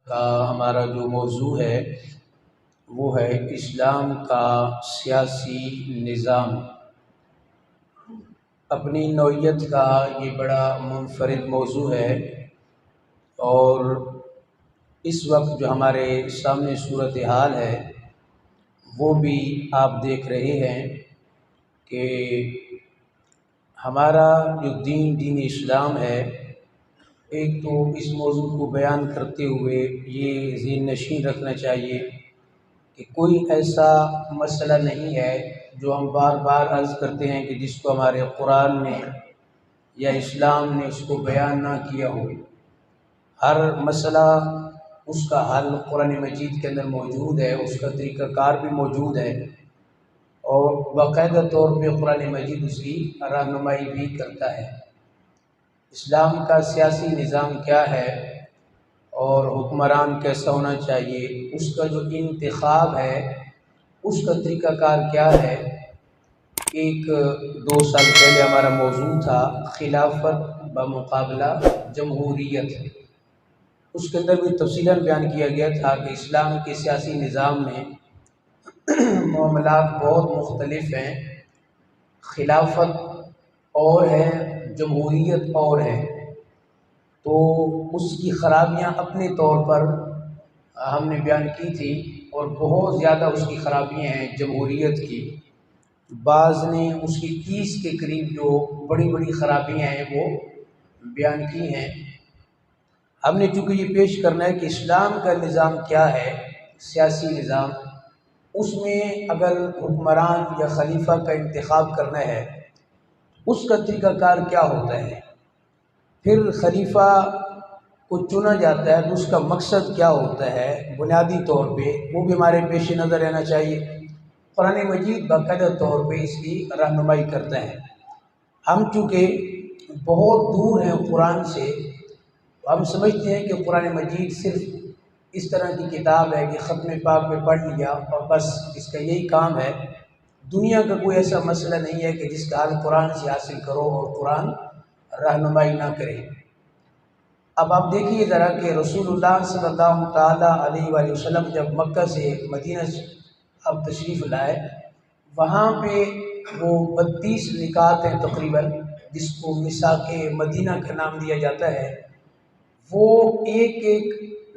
کا ہمارا جو موضوع ہے وہ ہے اسلام کا سیاسی نظام۔ اپنی نوعیت کا یہ بڑا منفرد موضوع ہے، اور اس وقت جو ہمارے سامنے صورتحال ہے وہ بھی آپ دیکھ رہے ہیں کہ ہمارا جو دین اسلام ہے، ایک تو اس موضوع کو بیان کرتے ہوئے یہ ذہن نشین رکھنا چاہیے کہ کوئی ایسا مسئلہ نہیں ہے جو ہم بار بار عرض کرتے ہیں کہ جس کو ہمارے قرآن نے یا اسلام نے اس کو بیان نہ کیا ہو۔ ہر مسئلہ اس کا حل قرآن مجید کے اندر موجود ہے، اس کا طریقہ کار بھی موجود ہے، اور باقاعدہ طور پہ قرآن مجید اس کی رہنمائی بھی کرتا ہے۔ اسلام کا سیاسی نظام کیا ہے اور حکمران کیسا ہونا چاہیے، اس کا جو انتخاب ہے اس کا طریقہ کار کیا ہے۔ ایک 2 سال پہلے ہمارا موضوع تھا خلافت بمقابلہ جمہوریت۔ اس کے اندر بھی تفصیلاً بیان کیا گیا تھا کہ اسلام کے سیاسی نظام میں معاملات بہت مختلف ہیں، خلافت اور ہے، جمہوریت اور ہے، تو اس کی خرابیاں اپنے طور پر ہم نے بیان کی تھی، اور بہت زیادہ اس کی خرابیاں ہیں جمہوریت کی۔ بعض نے اس کی 30 کے قریب جو بڑی بڑی خرابیاں ہیں وہ بیان کی ہیں۔ ہم نے چونکہ یہ پیش کرنا ہے کہ اسلام کا نظام کیا ہے، سیاسی نظام، اس میں اگر حکمران یا خلیفہ کا انتخاب کرنا ہے اس کا طریقہ کار کیا ہوتا ہے، پھر خلیفہ کو چنا جاتا ہے تو اس کا مقصد کیا ہوتا ہے، بنیادی طور پہ وہ بھی ہمارے پیش نظر رہنا چاہیے۔ قرآن مجید باقاعدہ طور پہ اس کی رہنمائی کرتا ہے۔ ہم چونکہ بہت دور ہیں قرآن سے، ہم سمجھتے ہیں کہ قرآن مجید صرف اس طرح کی کتاب ہے کہ ختم پاک میں پڑھ لیا اور بس اس کا یہی کام ہے۔ دنیا کا کوئی ایسا مسئلہ نہیں ہے کہ جس کا حل قرآن سے حاصل کرو اور قرآن رہنمائی نہ کرے۔ اب آپ دیکھیے ذرا کہ رسول اللہ صلی اللہ تعالیٰ علیہ وآلہ وسلم جب مکہ سے مدینہ اب تشریف لائے، وہاں پہ وہ 32 نکات ہیں تقریباً، جس کو میثاق مدینہ کا نام دیا جاتا ہے۔ وہ ایک ایک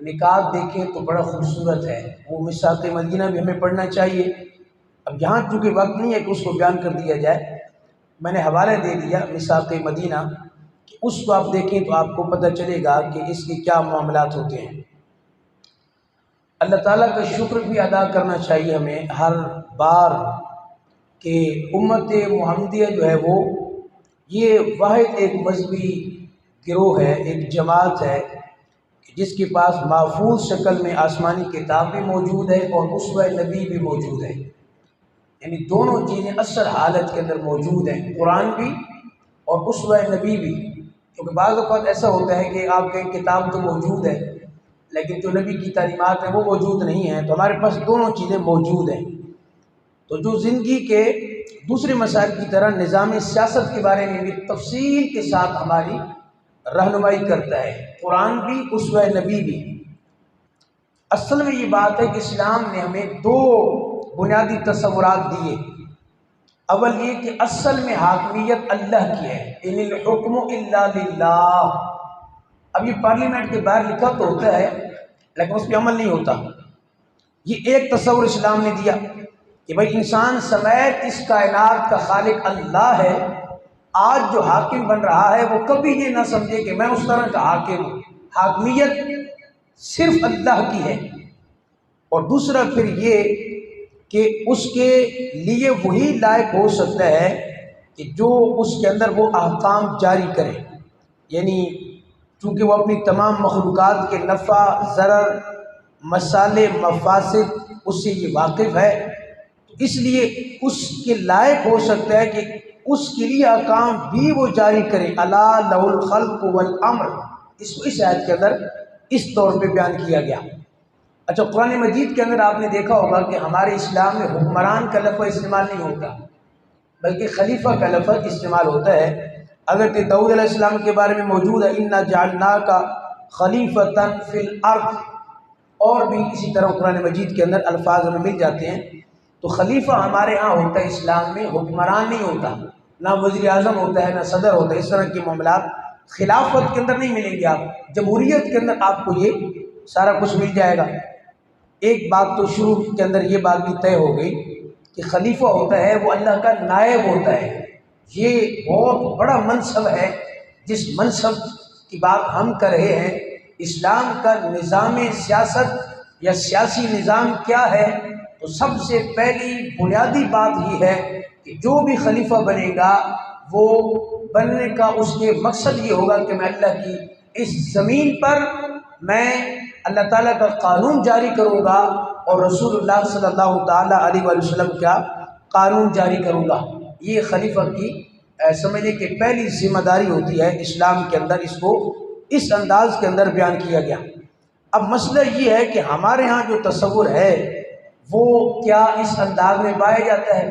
نکات دیکھیں تو بڑا خوبصورت ہے، وہ میثاق مدینہ بھی ہمیں پڑھنا چاہیے۔ اب یہاں چونکہ وقت نہیں ہے کہ اس کو بیان کر دیا جائے، میں نے حوالہ دے دیا میثاق مدینہ، کہ اس کو آپ دیکھیں تو آپ کو پتہ چلے گا کہ اس کے کیا معاملات ہوتے ہیں۔ اللہ تعالیٰ کا شکر بھی ادا کرنا چاہیے ہمیں ہر بار کہ امت محمدیہ جو ہے وہ یہ واحد ایک مذہبی گروہ ہے، ایک جماعت ہے جس کے پاس محفوظ شکل میں آسمانی کتاب بھی موجود ہے اور اسوہ نبی بھی موجود ہے، یعنی دونوں چیزیں اثر حالت کے اندر موجود ہیں، قرآن بھی اور اسوہ نبی بھی۔ کیونکہ بعض اوقات ایسا ہوتا ہے کہ آپ کے کتاب تو موجود ہے لیکن جو نبی کی تعلیمات ہیں وہ موجود نہیں ہیں، تو ہمارے پاس دونوں چیزیں موجود ہیں۔ تو جو زندگی کے دوسرے مسائل کی طرح نظام سیاست کے بارے میں بھی تفصیل کے ساتھ ہماری رہنمائی کرتا ہے، قرآن بھی اسوہ نبی بھی۔ اصل میں یہ بات ہے کہ اسلام نے ہمیں 2 بنیادی تصورات دیے۔ اول یہ کہ اصل میں حاکمیت اللہ کی ہے، ان الحکم الا للہ۔ اب یہ پارلیمنٹ کے باہر لکھا تو ہوتا ہے لیکن اس پہ عمل نہیں ہوتا۔ یہ ایک تصور اسلام نے دیا کہ بھائی انسان سمیت اس کائنات کا خالق اللہ ہے، آج جو حاکم بن رہا ہے وہ کبھی یہ نہ سمجھے کہ میں اس طرح کا حاکم ہوں، حاکمیت صرف اللہ کی ہے۔ اور دوسرا پھر یہ کہ اس کے لیے وہی لائق ہو سکتا ہے کہ جو اس کے اندر وہ احکام جاری کرے، یعنی چونکہ وہ اپنی تمام مخلوقات کے نفع، ضرر، مصالح، مفاسد اس سے یہ واقف ہے، تو اس لیے اس کے لائق ہو سکتا ہے کہ اس کے لیے احکام بھی وہ جاری کرے۔ الا لہ الخلق والامر، اس کو اس آیت کے اندر اس طور پہ بیان کیا گیا۔ اچھا، قرآن مجید کے اندر آپ نے دیکھا ہوگا کہ ہمارے اسلام میں حکمران کا لفظ استعمال نہیں ہوتا بلکہ خلیفہ کا لفظ استعمال ہوتا ہے۔ حضرت داؤد علیہ السلام کے بارے میں موجود ہے انا جعلناک خلیفۃ فی الارض، اور بھی اسی طرح قرآن مجید کے اندر الفاظ ہمیں مل جاتے ہیں۔ تو خلیفہ ہمارے ہاں ہوتا ہے اسلام میں، حکمران نہیں ہوتا، نہ وزیر اعظم ہوتا ہے، نہ صدر ہوتا ہے، اس طرح کے معاملات خلافت کے اندر نہیں ملیں گے آپ۔ جمہوریت کے اندر آپ کو یہ سارا کچھ مل جائے گا۔ ایک بات تو شروع کے اندر یہ بات بھی طے ہو گئی کہ خلیفہ ہوتا ہے وہ اللہ کا نائب ہوتا ہے۔ یہ بہت بڑا منصب ہے جس منصب کی بات ہم کر رہے ہیں۔ اسلام کا نظام سیاست یا سیاسی نظام کیا ہے؟ تو سب سے پہلی بنیادی بات یہ ہے کہ جو بھی خلیفہ بنے گا وہ بننے کا اس کے مقصد یہ ہوگا کہ میں اللہ کی اس زمین پر میں اللہ تعالیٰ کا قانون جاری کروں گا اور رسول اللہ صلی اللہ تعالیٰ علیہ وآلہ وسلم کا قانون جاری کروں گا۔ یہ خلیفہ کی سمجھنے کہ پہلی ذمہ داری ہوتی ہے اسلام کے اندر، اس کو اس انداز کے اندر بیان کیا گیا۔ اب مسئلہ یہ ہے کہ ہمارے ہاں جو تصور ہے وہ کیا اس انداز میں پایا جاتا ہے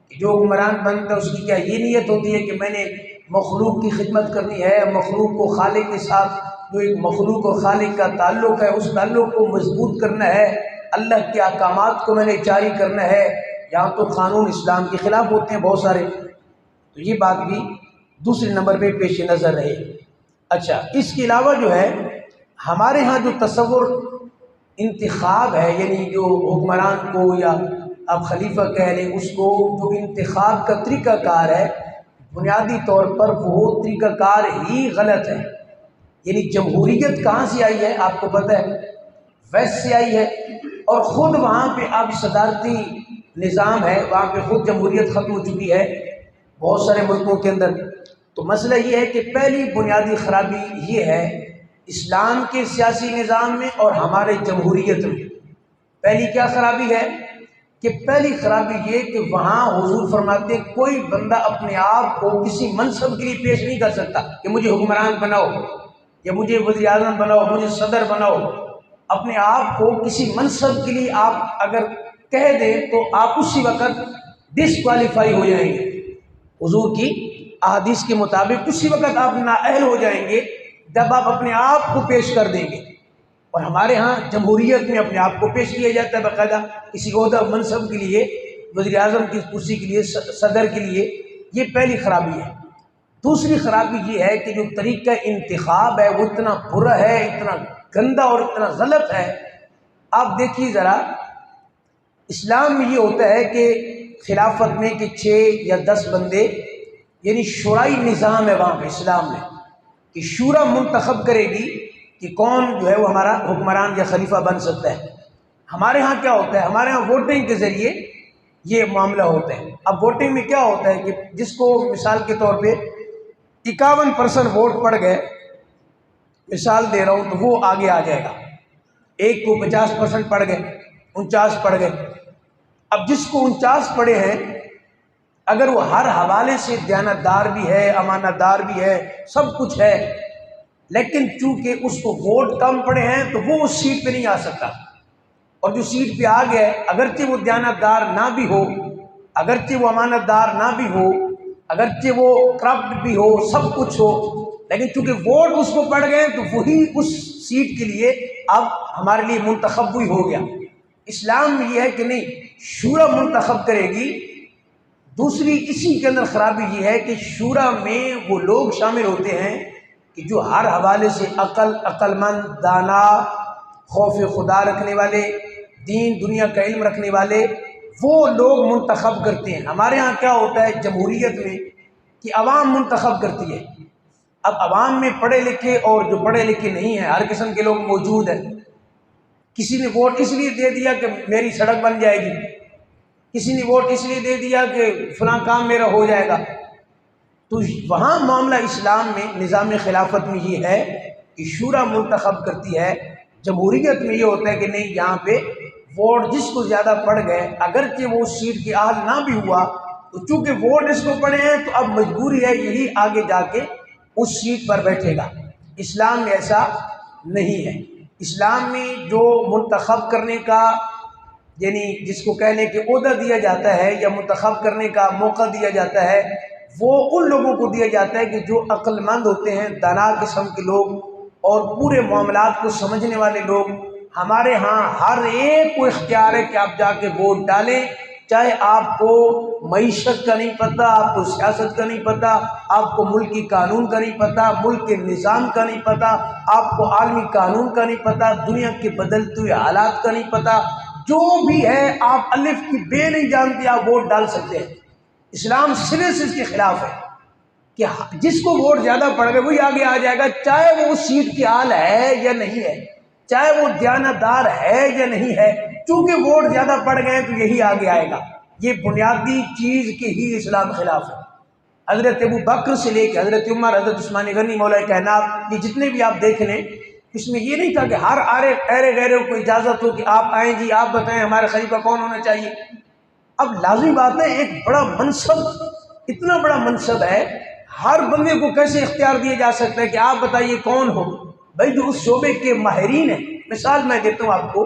کہ جو حکمران بنتا ہے اس کی کیا یہ نیت ہوتی ہے کہ میں نے مخلوق کی خدمت کرنی ہے، مخلوق کو خالق کے ساتھ جو ایک مخلوق اور خالق کا تعلق ہے اس تعلق کو مضبوط کرنا ہے، اللہ کے احکامات کو میں نے جاری کرنا ہے؟ یہاں تو قانون اسلام کے خلاف ہوتے ہیں بہت سارے، تو یہ بات بھی دوسرے نمبر پہ پیش نظر رہے۔ اچھا، اس کے علاوہ جو ہے ہمارے ہاں جو تصور انتخاب ہے، یعنی جو حکمران کو یا آپ خلیفہ کہہ لیں اس کو جو انتخاب کا طریقہ کار ہے، بنیادی طور پر وہ طریقہ کار ہی غلط ہے۔ یعنی جمہوریت کہاں سے آئی ہے آپ کو پتہ ہے؟ ویسٹ سے آئی ہے، اور خود وہاں پہ اب صدارتی نظام ہے، وہاں پہ خود جمہوریت ختم ہو چکی ہے بہت سارے ملکوں کے اندر۔ تو مسئلہ یہ ہے کہ پہلی بنیادی خرابی یہ ہے اسلام کے سیاسی نظام میں اور ہمارے جمہوریت میں۔ پہلی کیا خرابی ہے کہ پہلی خرابی یہ کہ وہاں حضور فرماتے ہیں کوئی بندہ اپنے آپ کو کسی منصب کے لیے پیش نہیں کر سکتا کہ مجھے حکمران بناؤ یا مجھے وزیر اعظم بناؤ، مجھے صدر بناؤ۔ اپنے آپ کو کسی منصب کے لیے آپ اگر کہہ دیں تو آپ اسی وقت ڈسکوالیفائی ہو جائیں گے، حضور کی احادیث کے مطابق اسی وقت آپ نااہل ہو جائیں گے جب آپ اپنے آپ کو پیش کر دیں گے۔ اور ہمارے ہاں جمہوریت میں اپنے آپ کو پیش کیا جاتا ہے باقاعدہ کسی عہدہ منصب کے لیے، وزیر اعظم کی کرسی کے لیے، صدر کے لیے۔ یہ پہلی خرابی ہے۔ دوسری خرابی یہ ہے کہ جو طریقہ انتخاب ہے وہ اتنا برا ہے، اتنا گندا اور اتنا غلط ہے۔ آپ دیکھیے ذرا، اسلام میں یہ ہوتا ہے کہ خلافت میں کہ 6 یا 10 بندے، یعنی شورائی نظام ہے وہاں پہ اسلام میں کہ شورا منتخب کرے گی کہ کون جو ہے وہ ہمارا حکمران یا خلیفہ بن سکتا ہے۔ ہمارے ہاں کیا ہوتا ہے؟ ہمارے ہاں ووٹنگ کے ذریعے یہ معاملہ ہوتا ہے۔ اب ووٹنگ میں کیا ہوتا ہے کہ جس کو مثال کے طور پہ 51% ووٹ پڑ گئے، مثال دے رہا ہوں، تو وہ آگے آ جائے گا۔ ایک کو 50% پڑ گئے، 49 پڑ گئے۔ اب جس کو 49 پڑے ہیں، اگر وہ ہر حوالے سے دیانتدار بھی ہے، امانت دار بھی ہے، سب کچھ ہے، لیکن چونکہ اس کو ووٹ کم پڑے ہیں تو وہ اس سیٹ پہ نہیں آ سکتا۔ اور جو سیٹ پہ آ گئے، اگرچہ وہ دیانتدار نہ بھی ہو، اگرچہ وہ امانت دار نہ بھی ہو، اگرچہ وہ کرپٹ بھی ہو، سب کچھ ہو، لیکن چونکہ ووٹ اس کو پڑ گئے تو وہی اس سیٹ کے لیے اب ہمارے لیے منتخب ہوئی ہو گیا۔ اسلام میں یہ ہے کہ نہیں، شورا منتخب کرے گی۔ دوسری اسی کے اندر خرابی یہ ہے کہ شورا میں وہ لوگ شامل ہوتے ہیں کہ جو ہر حوالے سے عقل مند، دانا، خوف خدا رکھنے والے، دین دنیا کا علم رکھنے والے، وہ لوگ منتخب کرتے ہیں۔ ہمارے ہاں کیا ہوتا ہے جمہوریت میں کہ عوام منتخب کرتی ہے۔ اب عوام میں پڑھے لکھے اور جو پڑھے لکھے نہیں ہیں، ہر قسم کے لوگ موجود ہیں۔ کسی نے ووٹ اس لیے دے دیا کہ میری سڑک بن جائے گی، کسی نے ووٹ اس لیے دے دیا کہ فلاں کام میرا ہو جائے گا۔ تو وہاں معاملہ اسلام میں نظام خلافت میں یہ ہے کہ شورا منتخب کرتی ہے۔ جمہوریت میں یہ ہوتا ہے کہ نہیں، یہاں پہ ووٹ جس کو زیادہ پڑ گئے، اگرچہ وہ اس سیٹ کی اہل نہ بھی ہوا، تو چونکہ ووٹ اس کو پڑے ہیں تو اب مجبوری ہے یہی آگے جا کے اس سیٹ پر بیٹھے گا۔ اسلام میں ایسا نہیں ہے۔ اسلام میں جو منتخب کرنے کا، یعنی جس کو کہنے کہ عہدہ دیا جاتا ہے یا منتخب کرنے کا موقع دیا جاتا ہے، وہ ان لوگوں کو دیا جاتا ہے کہ جو عقل مند ہوتے ہیں، دانا قسم کے لوگ اور پورے معاملات کو سمجھنے والے لوگ۔ ہمارے ہاں ہر ایک کو اختیار ہے کہ آپ جا کے ووٹ ڈالیں، چاہے آپ کو معیشت کا نہیں پتہ، آپ کو سیاست کا نہیں پتہ، آپ کو ملکی قانون کا نہیں پتہ، ملک کے نظام کا نہیں پتہ، آپ کو عالمی قانون کا نہیں پتہ، دنیا کے بدلتے ہوئے حالات کا نہیں پتہ، جو بھی ہے آپ الف کی بے نہیں جانتے، آپ ووٹ ڈال سکتے ہیں۔ اسلام سرے سے اس کے خلاف ہے کہ جس کو ووٹ زیادہ پڑ گئے وہی آگے آ جائے گا، چاہے وہ اس سیٹ کی حال ہے یا نہیں ہے، چاہے وہ دیانتدار ہے یا نہیں ہے، چونکہ ووٹ زیادہ پڑ گئے تو یہی آگے آئے گا۔ یہ بنیادی چیز کے ہی اسلام خلاف ہے۔ حضرت ابو بکر سے لے کے حضرت عمر، حضرت عثمان غنی، مولا کائنات، یہ جتنے بھی آپ دیکھ لیں، اس میں یہ نہیں تھا کہ ہر ارے غیروں کو اجازت ہو کہ آپ آئیں جی آپ بتائیں ہمارے خلیفہ کون ہونا چاہیے۔ اب لازمی بات ہے، ایک بڑا منصب، اتنا بڑا منصب ہے، ہر بندے کو کیسے اختیار دیا جا سکتا ہے کہ آپ بتائیے کون ہو؟ بھائی جو اس شعبے کے ماہرین ہیں، مثال میں دیتا ہوں آپ کو،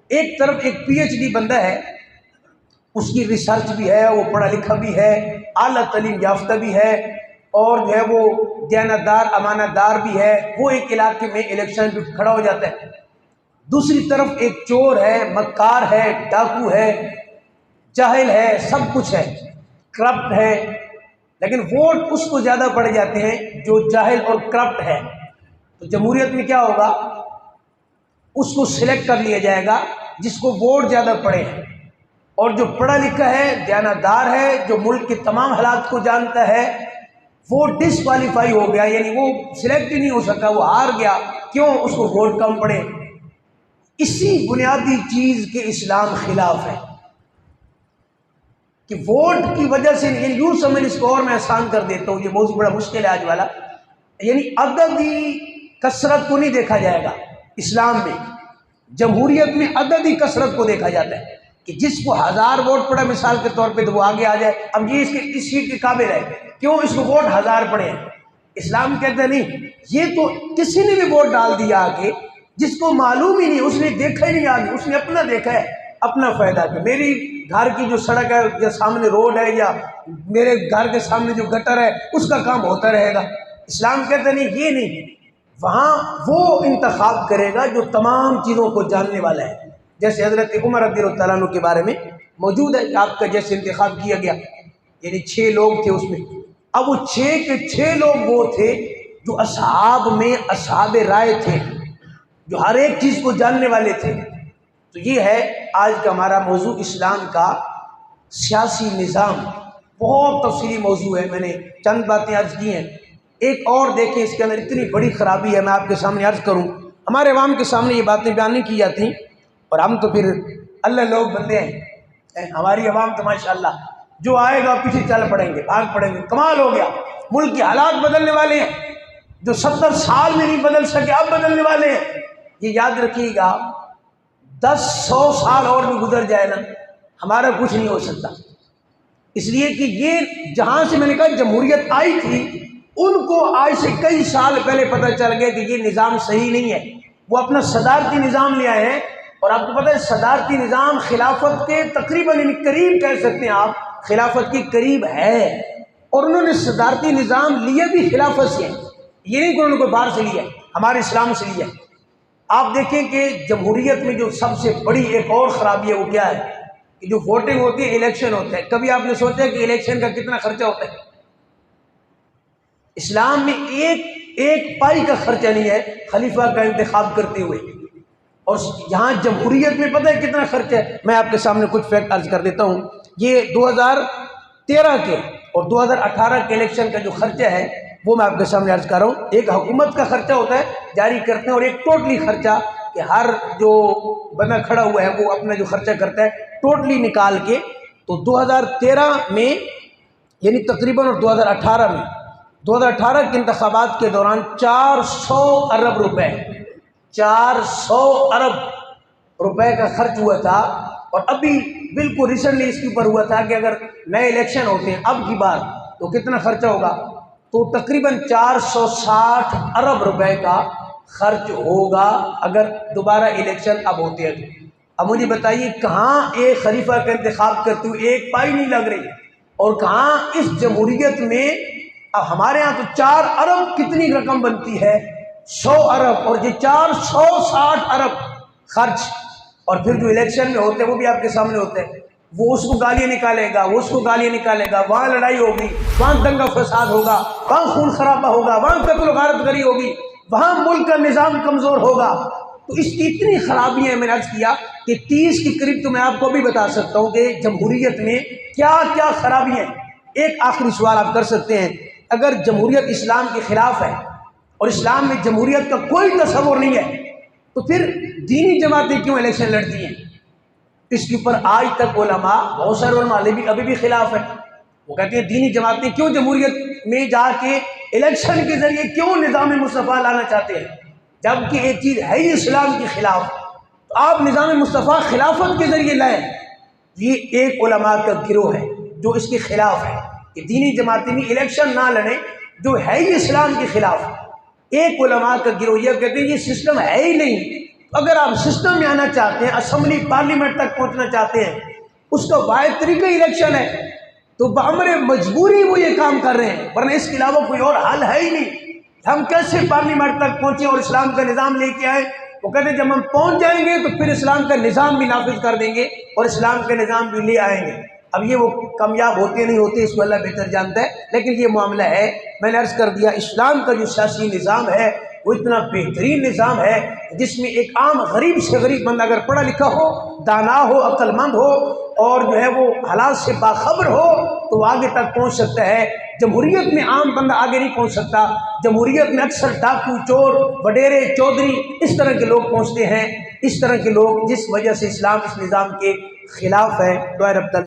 ایک طرف ایک پی ایچ ڈی بندہ ہے، اس کی ریسرچ بھی ہے، وہ پڑھا لکھا بھی ہے، اعلیٰ تعلیم یافتہ بھی ہے، اور جو ہے وہ دیانتدار امانت دار بھی ہے، وہ ایک علاقے میں الیکشن پہ کھڑا ہو جاتا ہے۔ دوسری طرف ایک چور ہے، مکار ہے، ڈاکو ہے، جاہل ہے، سب کچھ ہے، کرپٹ ہے، لیکن ووٹ اس کو زیادہ پڑ جاتے ہیں جو جاہل اور کرپٹ ہے۔ تو جمہوریت میں کیا ہوگا؟ اس کو سلیکٹ کر لیا جائے گا جس کو ووٹ زیادہ پڑے ہیں، اور جو پڑھا لکھا ہے، دیانتدار ہے، جو ملک کے تمام حالات کو جانتا ہے، وہ ڈسکوالیفائی ہو گیا، یعنی وہ سلیکٹ ہی نہیں ہو سکا، وہ ہار گیا۔ کیوں؟ اس کو ووٹ کم پڑے۔ اسی بنیادی چیز کے اسلام خلاف ہے کہ ووٹ کی وجہ سے، یعنی یوں سمجھ، اس کو اور میں آسان کر دیتا ہوں، یہ موضوع بڑا مشکل ہے آج والا، یعنی عددی کثرت کو نہیں دیکھا جائے گا اسلام میں، جمہوریت میں عددی کثرت کو دیکھا جاتا ہے کہ جس کو 1000 ووٹ پڑا مثال کے طور پہ تو وہ آگے آ جائے۔ اب یہ اس سیٹ کے قابل ہے، کیوں؟ اس کو ووٹ 1000 پڑے ہیں۔ اسلام کہتا ہے نہیں، یہ تو کسی نے بھی ووٹ ڈال دیا آگے جس کو معلوم ہی نہیں، اس نے دیکھا ہی نہیں آگے، اس نے اپنا دیکھا ہے، اپنا فائدہ کہ میری گھر کی جو سڑک ہے یا سامنے روڈ ہے یا میرے گھر کے سامنے جو گٹر ہے اس کا کام ہوتا رہے گا۔ اسلام کہتا ہے نہیں، یہ نہیں، وہاں وہ انتخاب کرے گا جو تمام چیزوں کو جاننے والا ہے، جیسے حضرت عمر رضی اللہ تعالیٰ عنہ کے بارے میں موجود ہے کہ آپ کا جیسے انتخاب کیا گیا، یعنی 6 لوگ تھے اس میں، اب وہ 6 کے 6 لوگ وہ تھے جو اصحاب میں اصحاب رائے تھے، جو ہر ایک چیز کو جاننے والے تھے۔ تو یہ ہے آج کا ہمارا موضوع، اسلام کا سیاسی نظام، بہت تفصیلی موضوع ہے، میں نے چند باتیں عرض کی ہیں۔ ایک اور دیکھیں، اس کے اندر اتنی بڑی خرابی ہے، میں آپ کے سامنے عرض کروں، ہمارے عوام کے سامنے یہ باتیں بیان نہیں کی جاتی، اور ہم تو پھر اللہ لوگ بندے ہیں، ہماری عوام تو ماشاءاللہ جو آئے گا پیچھے چل پڑیں گے، بھاگ پڑیں گے، کمال ہو گیا، ملک کے حالات بدلنے والے ہیں، جو 70 سال میں نہیں بدل سکے اب بدلنے والے ہیں۔ یہ یاد رکھیے گا، 10-100 سال اور بھی گزر جائے نا، ہمارا کچھ نہیں ہو سکتا، اس لیے کہ یہ جہاں سے میں نے کہا جمہوریت آئی تھی، ان کو آج سے کئی سال پہلے پتہ چل گیا کہ یہ نظام صحیح نہیں ہے، وہ اپنا صدارتی نظام لے آئے ہیں، اور آپ کو پتہ ہے صدارتی نظام خلافت کے تقریباً قریب کہہ سکتے ہیں آپ، خلافت کے قریب ہے، اور انہوں نے صدارتی نظام لیے بھی خلافت سے، یہ نہیں کہ انہوں نے کوئی باہر سے لیا، ہمارے اسلام سے لیا۔ آپ دیکھیں کہ جمہوریت میں جو سب سے بڑی ایک اور خرابی ہے وہ کیا ہے کہ جو ووٹنگ ہوتی ہے، الیکشن ہوتا ہے، کبھی آپ نے سوچا کہ الیکشن کا کتنا خرچہ ہوتا ہے؟ اسلام میں ایک پائی کا خرچہ نہیں ہے خلیفہ کا انتخاب کرتے ہوئے، اور یہاں جمہوریت میں پتہ ہے کتنا خرچہ ہے؟ میں آپ کے سامنے کچھ فیکٹ عرض کر دیتا ہوں۔ یہ 2013 کے اور 2018 کے الیکشن کا جو خرچہ ہے وہ میں آپ کے سامنے عرض کر رہا ہوں۔ ایک حکومت کا خرچہ ہوتا ہے، جاری کرتے ہیں، اور ایک ٹوٹلی خرچہ کہ ہر جو بندہ کھڑا ہوا ہے وہ اپنا جو خرچہ کرتا ہے ٹوٹلی نکال کے۔ تو 2013 میں یعنی تقریباً، اور 2018 میں، 2018 کے انتخابات کے دوران 400 ارب روپے 400 ارب روپے کا خرچ ہوا تھا، اور ابھی بالکل ریسنٹلی اس کے اوپر ہوا تھا کہ اگر نئے الیکشن ہوتے ہیں اب کی بار تو کتنا خرچہ ہوگا، تو تقریباً 460 ارب روپے کا خرچ ہوگا اگر دوبارہ الیکشن اب ہوتے ہیں۔ اب مجھے بتائیے کہاں ایک خلیفہ کا انتخاب کرتے ہوئے ایک پائی نہیں لگ رہی، اور کہاں اس جمہوریت میں اب ہمارے ہاں تو 4 ارب کتنی رقم بنتی ہے؟ 100 ارب، اور یہ 460 ارب خرچ، اور پھر جو الیکشن میں ہوتے ہیں وہ بھی آپ کے سامنے ہوتے ہیں، وہ اس کو گالیاں نکالے گا، وہ اس کو گالیاں نکالے گا، وہاں لڑائی ہوگی، وہاں دنگا فساد ہوگا، وہاں خون خرابہ ہوگا، وہاں قتل و غارت گری ہوگی، وہاں ملک کا نظام کمزور ہوگا۔ تو اس کی اتنی خرابیاں ہیں، میں نے عرض کیا کہ 30 کے قریب تو میں آپ کو بھی بتا سکتا ہوں کہ جمہوریت میں کیا کیا خرابیاں ہیں۔ ایک آخری سوال آپ کر سکتے ہیں، اگر جمہوریت اسلام کے خلاف ہے اور اسلام میں جمہوریت کا کوئی تصور نہیں ہے تو پھر دینی جماعتیں کیوں الیکشن لڑتی ہیں؟ اس کے اوپر آج تک علماء، بہت سارے علماء ابھی بھی خلاف ہیں۔ وہ کہتے ہیں دینی جماعتیں کیوں جمہوریت میں جا کے الیکشن کے ذریعے کیوں نظام مصطفیٰ لانا چاہتے ہیں، جبکہ ایک چیز ہے ہی اسلام کے خلاف، تو آپ نظام مصطفیٰ خلافت کے ذریعے لائیں۔ یہ ایک علماء کا گروہ ہے جو اس کے خلاف ہے کہ دینی جماعتیں بھی الیکشن نہ لڑیں، جو ہے ہی اسلام کے خلاف۔ ایک علماء کا گروہ یہ کہتے ہیں یہ سسٹم ہے ہی نہیں، اگر آپ سسٹم میں آنا چاہتے ہیں، اسمبلی پارلیمنٹ تک پہنچنا چاہتے ہیں، اس کا واحد طریقہ الیکشن ہے، تو بامر مجبوری وہ یہ کام کر رہے ہیں، ورنہ اس کے علاوہ کوئی اور حل ہے ہی نہیں۔ ہم کیسے پارلیمنٹ تک پہنچیں اور اسلام کا نظام لے کے آئیں؟ وہ کہتے ہیں جب ہم پہنچ جائیں گے تو پھر اسلام کا نظام بھی نافذ کر دیں گے اور اسلام کا نظام بھی لے آئیں گے۔ اب یہ وہ کامیاب ہوتے نہیں ہوتے اس کو اللہ بہتر جانتا ہے، لیکن یہ معاملہ ہے، میں نے عرض کر دیا اسلام کا جو سیاسی نظام ہے وہ اتنا بہترین نظام ہے جس میں ایک عام غریب سے غریب بندہ اگر پڑھا لکھا ہو، دانا ہو، عقل مند ہو اور جو ہے وہ حالات سے باخبر ہو تو وہ آگے تک پہنچ سکتا ہے۔ جمہوریت میں عام بندہ آگے نہیں پہنچ سکتا، جمہوریت میں اکثر ڈاکو، چور، وڈیرے، چودھری اس طرح کے لوگ پہنچتے ہیں، اس طرح کے لوگ، جس وجہ سے اسلام اس نظام کے خلاف ہے۔ دعائے رب